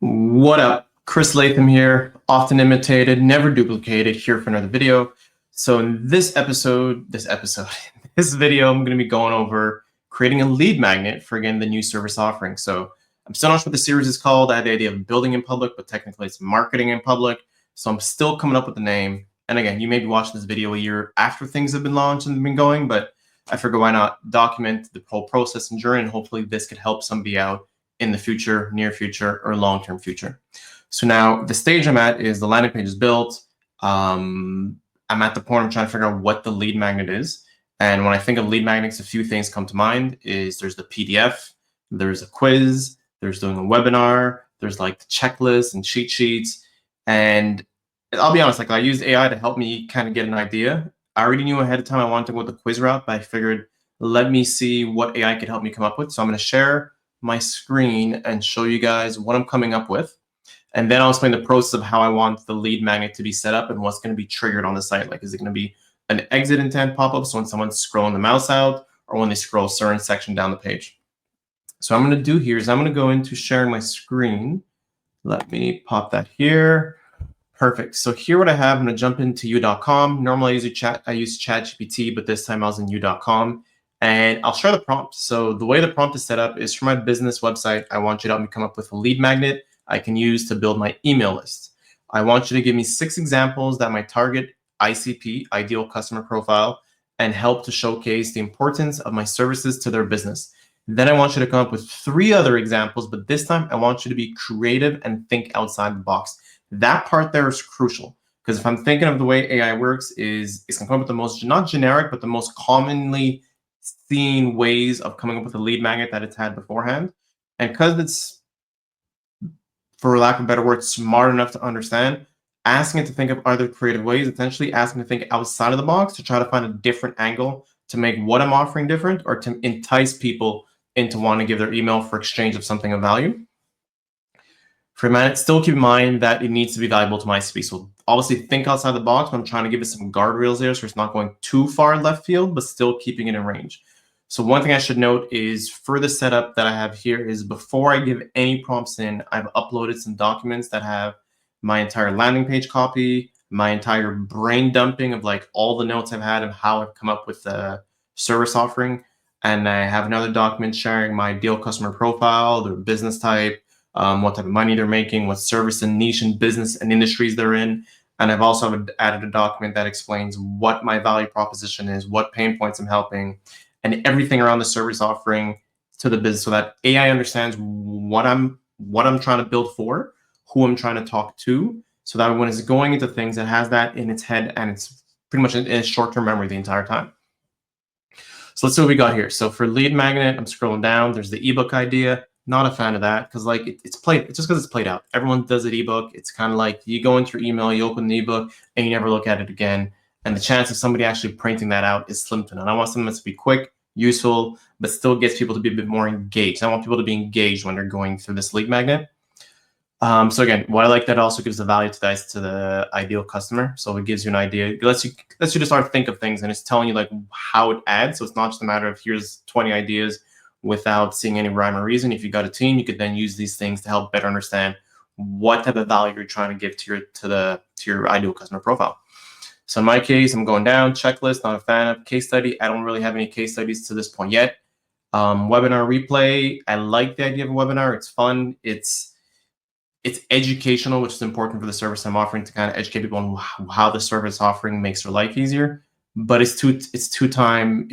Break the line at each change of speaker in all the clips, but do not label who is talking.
What up? Chris Latham here, often imitated, never duplicated, here for another video. So in this video, I'm going to be going over creating a lead magnet for, again, the new service offering. So I'm still not sure what the series is called. I had the idea of building in public, but technically it's marketing in public. So I'm still coming up with the name. And again, you may be watching this video a year after things have been launched and been going, but I figured why not document the whole process and journey, and hopefully this could help somebody out in the future, near future, or long-term future. So now the stage I'm at is the landing page is built. I'm at the point I'm trying to figure out what the lead magnet is. And when I think of lead magnets, a few things come to mind. Is there's the PDF, there's a quiz, there's doing a webinar, there's like the checklist and cheat sheets. And I'll be honest, like I used AI to help me kind of get an idea. I already knew ahead of time I wanted to go with the quiz route, but I figured let me see what AI could help me come up with. So I'm going to share my screen and show you guys what I'm coming up with. And then I'll explain the process of how I want the lead magnet to be set up and what's going to be triggered on the site. Like, is it going to be an exit intent pop-up, so when someone's scrolling the mouse out, or when they scroll a certain section down the page? So what I'm going to do here is I'm going to go into sharing my screen. Let me pop that here. Perfect. So here what I have, I'm going to jump into u.com. Normally I use ChatGPT, but this time I was in u.com. And I'll share the prompt. So the way the prompt is set up is for my business website. I want you to help me come up with a lead magnet I can use to build my email list. I want you to give me 6 examples that my target ICP, ideal customer profile, and help to showcase the importance of my services to their business. Then I want you to come up with 3 other examples, but this time I want you to be creative and think outside the box. That part there is crucial, because if I'm thinking of the way AI works, is it's going to come up with the most, not generic, but the most commonly seen ways of coming up with a lead magnet that it's had beforehand. And because it's, for lack of a better word, smart enough to understand, asking it to think of other creative ways, essentially asking to think outside of the box to try to find a different angle to make what I'm offering different, or to entice people into wanting to give their email for exchange of something of value. For a minute, still keep in mind that it needs to be valuable to my ICP. So obviously think outside the box, but I'm trying to give it some guardrails there so it's not going too far left field, but still keeping it in range. So one thing I should note is for the setup that I have here is before I give any prompts in, I've uploaded some documents that have my entire landing page copy, my entire brain dumping of like all the notes I've had of how I've come up with the service offering. And I have another document sharing my ideal customer profile, their business type, what type of money they're making, what service and niche and business and industries they're in. And I've also added a document that explains what my value proposition is, what pain points I'm helping, and everything around the service offering to the business, so that AI understands what I'm trying to build for, who I'm trying to talk to, so that when it's going into things, it has that in its head and it's pretty much in its short-term memory the entire time. So let's see what we got here. So for lead magnet, I'm scrolling down. There's the ebook idea. Not a fan of that, because like it's just because it's played out. Everyone does it ebook. It's kind of like you go into your email, you open the ebook, and you never look at it again. And the chance of somebody actually printing that out is slim to none. I want something that's to be quick, useful, but still gets people to be a bit more engaged. I want people to be engaged when they're going through this lead magnet. So again, what I like that also gives the value to the ideal customer. So it gives you an idea. It lets you just start to think of things, and it's telling you like how it adds. So it's not just a matter of here's 20 ideas without seeing any rhyme or reason. If you got a team, you could then use these things to help better understand what type of value you're trying to give to your ideal customer profile. So in my case, I'm going down, checklist, not a fan of. Case study, I don't really have any case studies to this point yet. Webinar replay, I like the idea of a webinar. It's fun. It's educational, which is important for the service I'm offering, to kind of educate people on how the service offering makes their life easier. But it's too time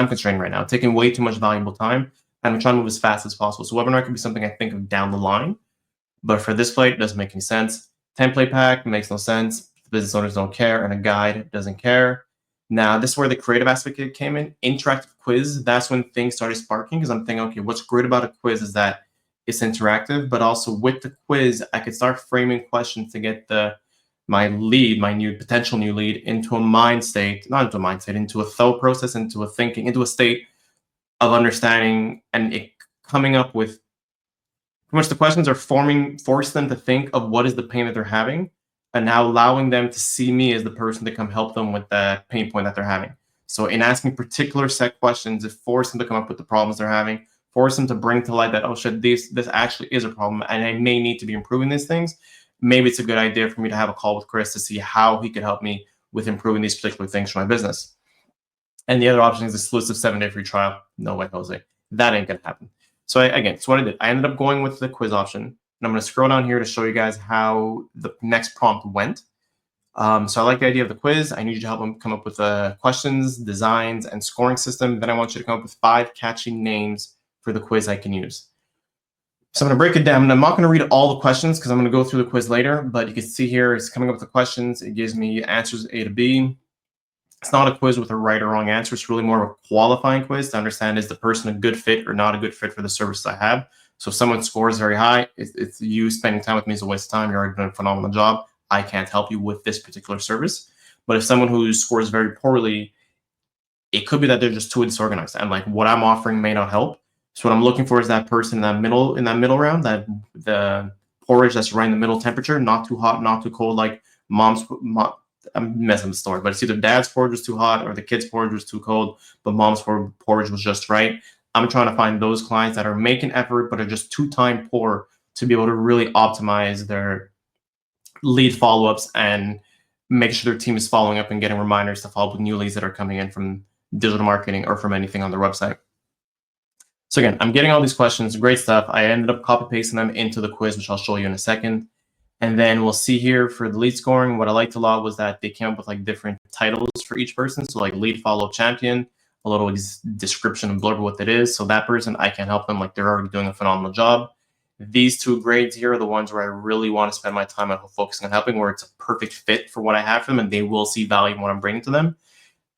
constrained right now, taking way too much valuable time, and I'm trying to move as fast as possible. So webinar could be something I think of down the line, but for this plate, it doesn't make any sense. Template pack makes no sense. The business owners don't care, and a guide doesn't care. Now, this is where the creative aspect came in. Interactive quiz, that's when things started sparking, because I'm thinking, okay, what's great about a quiz is that it's interactive, but also with the quiz, I could start framing questions to get my potential new lead into a mind state, not into a mind state, into a thought process, into a state of understanding, and it coming up with pretty much the questions are force them to think of what is the pain that they're having, and now allowing them to see me as the person to come help them with that pain point that they're having. So in asking particular set questions, it forces them to come up with the problems they're having, force them to bring to light that, oh shit, this actually is a problem and I may need to be improving these things, maybe it's a good idea for me to have a call with Chris to see how he could help me with improving these particular things for my business. And the other option is exclusive 7-day free trial. No way, Jose. That ain't gonna happen. So again, what I did. I ended up going with the quiz option. And I'm gonna scroll down here to show you guys how the next prompt went. So I like the idea of the quiz. I need you to help them come up with questions, designs, and scoring system. Then I want you to come up with 5 catchy names for the quiz I can use. So I'm going to break it down. I'm not going to read all the questions because I'm going to go through the quiz later, but you can see here it's coming up with the questions. It gives me answers A to B. It's not a quiz with a right or wrong answer. It's really more of a qualifying quiz to understand, is the person a good fit or not a good fit for the services I have. So if someone scores very high, it's you spending time with me is a waste of time. You're already doing a phenomenal job. I can't help you with this particular service. But if someone who scores very poorly, it could be that they're just too disorganized and like what I'm offering may not help. So what I'm looking for is that person in that middle round, that the porridge that's right in the middle temperature, not too hot, not too cold, like I'm messing the story, but it's either dad's porridge was too hot or the kid's porridge was too cold, but mom's porridge was just right. I'm trying to find those clients that are making effort, but are just too time poor to be able to really optimize their lead follow-ups and make sure their team is following up and getting reminders to follow up with new leads that are coming in from digital marketing or from anything on their website. So again, I'm getting all these questions, great stuff. I ended up copy pasting them into the quiz, which I'll show you in a second. And then we'll see here for the lead scoring, what I liked a lot was that they came up with like different titles for each person. So like lead follow-up champion, a little description and blurb of what that is. So that person, I can help them, like they're already doing a phenomenal job. These 2 grades here are the ones where I really want to spend my time on focusing on helping, where it's a perfect fit for what I have for them and they will see value in what I'm bringing to them.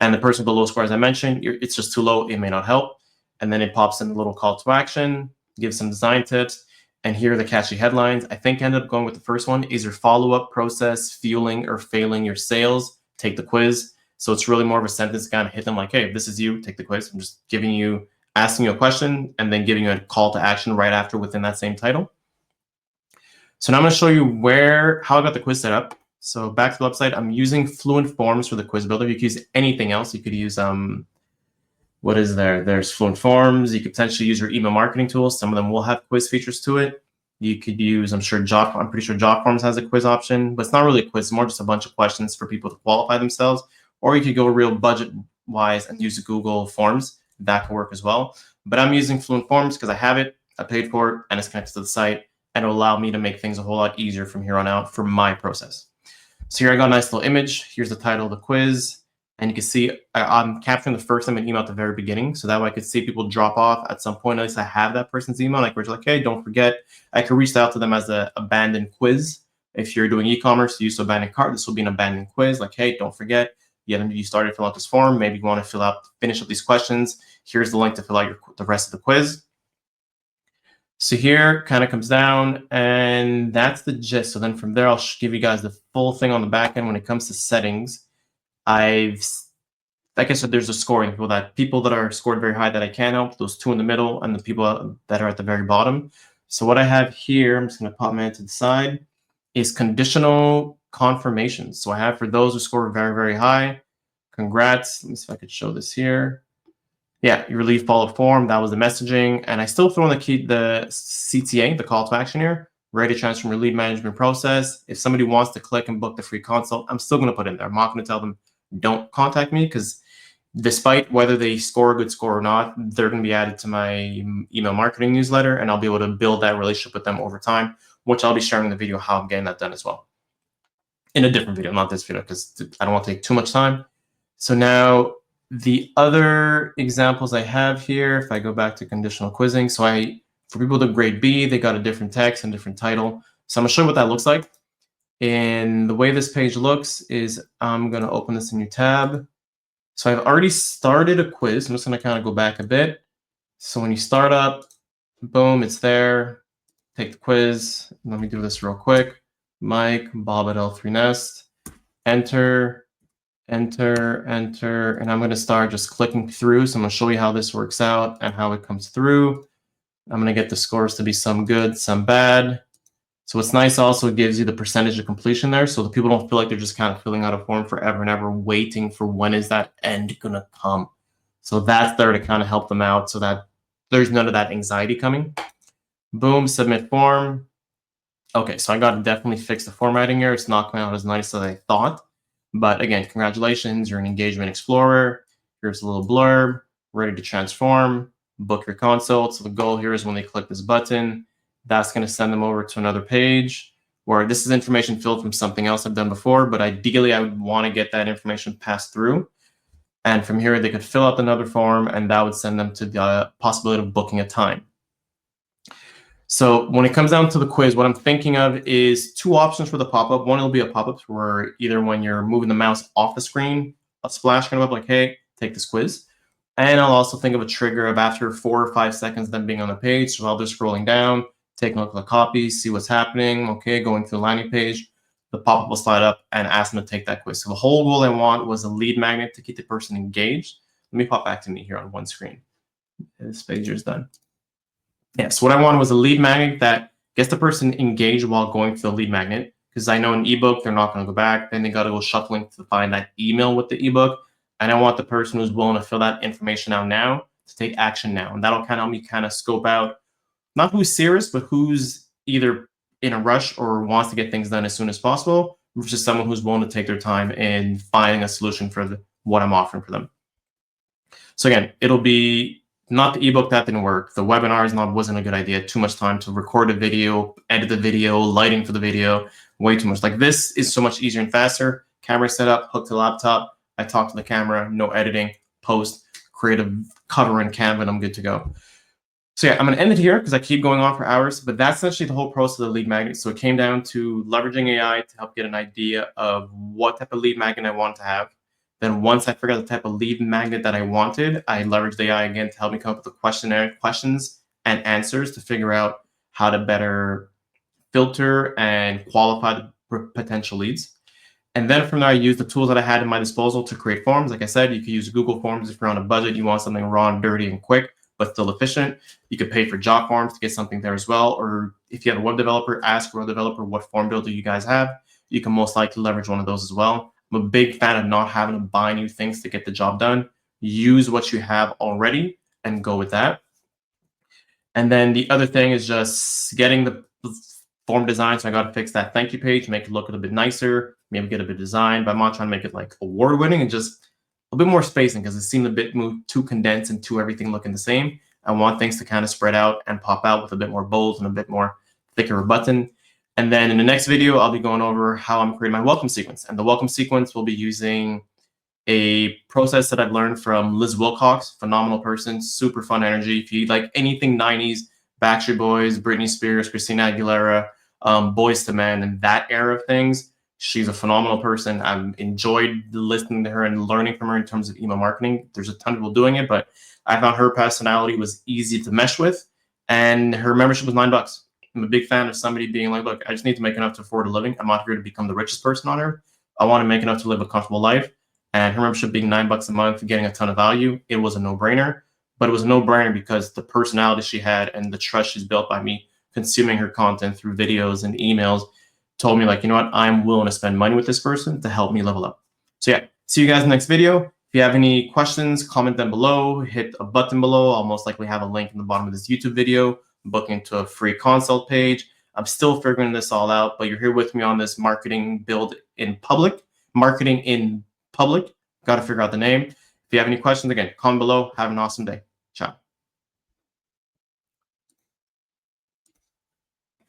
And the person below score, as I mentioned, it's just too low, it may not help. And then it pops in a little call to action, gives some design tips. And here are the catchy headlines. I think I ended up going with the first one. Is your follow-up process fueling or failing your sales? Take the quiz. So it's really more of a sentence kind of hit them like, hey, if this is you, take the quiz. I'm just asking you a question and then giving you a call to action right after within that same title. So now I'm going to show you how I got the quiz set up. So back to the website, I'm using Fluent Forms for the quiz builder. You could use anything else. You could use what is there? There's Fluent Forms. You could potentially use your email marketing tools. Some of them will have quiz features to it. You could use, I'm pretty sure JotForms has a quiz option, but it's not really a quiz. It's more just a bunch of questions for people to qualify themselves. Or you could go real budget-wise and use Google Forms. That could work as well. But I'm using Fluent Forms because I have it, I paid for it, and it's connected to the site, and it'll allow me to make things a whole lot easier from here on out for my process. So here I got a nice little image. Here's the title of the quiz. And you can see I'm capturing the first name and email at the very beginning. So that way I could see people drop off at some point. At least I have that person's email. Like, we're just like, hey, don't forget. I could reach out to them as an abandoned quiz. If you're doing e-commerce, you use abandoned cart. This will be an abandoned quiz. Like, hey, don't forget. You started filling out this form. Maybe you want to finish up these questions. Here's the link to fill out the rest of the quiz. So here kind of comes down, and that's the gist. So then from there, I'll give you guys the full thing on the back end when it comes to settings. Like I said, there's a scoring people that are scored very high that I can help, those 2 in the middle, and the people that are at the very bottom. So what I have here, I'm just going to pop mine to the side, is conditional confirmations. So I have for those who score very, very high, congrats. Let me see if I could show this here. Yeah, your lead follow-up form, that was the messaging. And I still throw in the CTA, the call to action here, ready to transform your lead management process. If somebody wants to click and book the free consult, I'm still going to put in there. I'm not going to tell them, don't contact me, because despite whether they score a good score or not, they're going to be added to my email marketing newsletter, and I'll be able to build that relationship with them over time, which I'll be sharing in the video how I'm getting that done as well. In a different video, not this video, because I don't want to take too much time. So now the other examples I have here, if I go back to conditional quizzing, so for people to grade B, they got a different text and different title. So I'm going to show you what that looks like. And the way this page looks is I'm going to open this in new tab. So I've already started a quiz. I'm just going to kind of go back a bit. So when you start up, boom, it's there. Take the quiz. Let me do this real quick. Mike, Bob at L3 Nest. Enter, enter, enter. And I'm going to start just clicking through. So I'm going to show you how this works out and how it comes through. I'm going to get the scores to be some good, some bad. So what's nice also, it gives you the percentage of completion there, so the people don't feel like they're just kind of filling out a form forever and ever waiting for when is that end going to come. So that's there to kind of help them out so that there's none of that anxiety coming. Boom, submit form. Okay, so I got to definitely fix the formatting here. It's not coming out as nice as I thought. But again, congratulations, you're an engagement explorer. Here's a little blurb, ready to transform, book your consult. So the goal here is when they click this button, that's going to send them over to another page where this is information filled from something else I've done before, but ideally I would want to get that information passed through. And from here, they could fill out another form and that would send them to the possibility of booking a time. So when it comes down to the quiz, what I'm thinking of is two options for the pop-up. One, it'll be a pop-up where either when you're moving the mouse off the screen, a splash kind of up like, hey, take this quiz. And I'll also think of a trigger of after 4 or 5 seconds them being on the page. So while they're scrolling down, taking a look at the copy, see what's happening. Okay, going to the landing page, the pop-up will slide up and ask them to take that quiz. So the whole goal I want was a lead magnet to keep the person engaged. Let me pop back to me here on one screen. This page is done. Yes, what I wanted was a lead magnet that gets the person engaged while going through the lead magnet. Because I know in ebook, they're not going to go back. Then they got to go shuffling to find that email with the ebook. And I want the person who's willing to fill that information out now to take action now. And that'll kind of help me kind of scope out not who's serious, but who's either in a rush or wants to get things done as soon as possible versus someone who's willing to take their time in finding a solution for what I'm offering for them. So again, it'll be not the ebook that didn't work. The webinars wasn't a good idea. Too much time to record a video, edit the video, lighting for the video, way too much. Like this is so much easier and faster. Camera set up, hooked to the laptop. I talk to the camera, no editing, post, create a cover in Canva, and I'm good to go. So yeah, I'm going to end it here because I keep going on for hours, but that's essentially the whole process of the lead magnet. So it came down to leveraging AI to help get an idea of what type of lead magnet I want to have. Then once I figured out the type of lead magnet that I wanted, I leveraged AI again to help me come up with the questions and answers to figure out how to better filter and qualify the potential leads. And then from there, I used the tools that I had at my disposal to create forms. Like I said, you could use Google Forms if you're on a budget, you want something raw and dirty and quick, but still efficient. You could pay for Jotforms to get something there as well. Or if you have a web developer, ask a web developer what form builder you guys have. You can most likely leverage one of those as well. I'm a big fan of not having to buy new things to get the job done. Use what you have already and go with that. And then the other thing is just getting the form design. So I got to fix that thank you page, make it look a little bit nicer, maybe get a bit of design, but I'm not trying to make it like award winning and just a bit more spacing because it seemed a bit too condensed and too everything looking the same. I want things to kind of spread out and pop out with a bit more bold and a bit more thicker button. And then in the next video, I'll be going over how I'm creating my welcome sequence. And the welcome sequence will be using a process that I've learned from Liz Wilcox, phenomenal person, super fun energy. If you like anything 90s, Backstreet Boys, Britney Spears, Christina Aguilera, Boyz II Men, and that era of things, she's a phenomenal person. I've enjoyed listening to her and learning from her in terms of email marketing. There's a ton of people doing it, but I found her personality was easy to mesh with, and her membership was $9. I'm a big fan of somebody being like, look, I just need to make enough to afford a living. I'm not here to become the richest person on earth. I want to make enough to live a comfortable life. And her membership being $9 a month, getting a ton of value, it was a no-brainer. But it was a no-brainer because the personality she had and the trust she's built by me consuming her content through videos and emails told me, like, you know what, I'm willing to spend money with this person to help me level up. So yeah, see you guys in the next video. If you have any questions, comment them below, hit a button below. I'll most likely have a link in the bottom of this YouTube video, booking to a free consult page. I'm still figuring this all out, but you're here with me on this marketing marketing in public. Got to figure out the name. If you have any questions, again, comment below. Have an awesome day.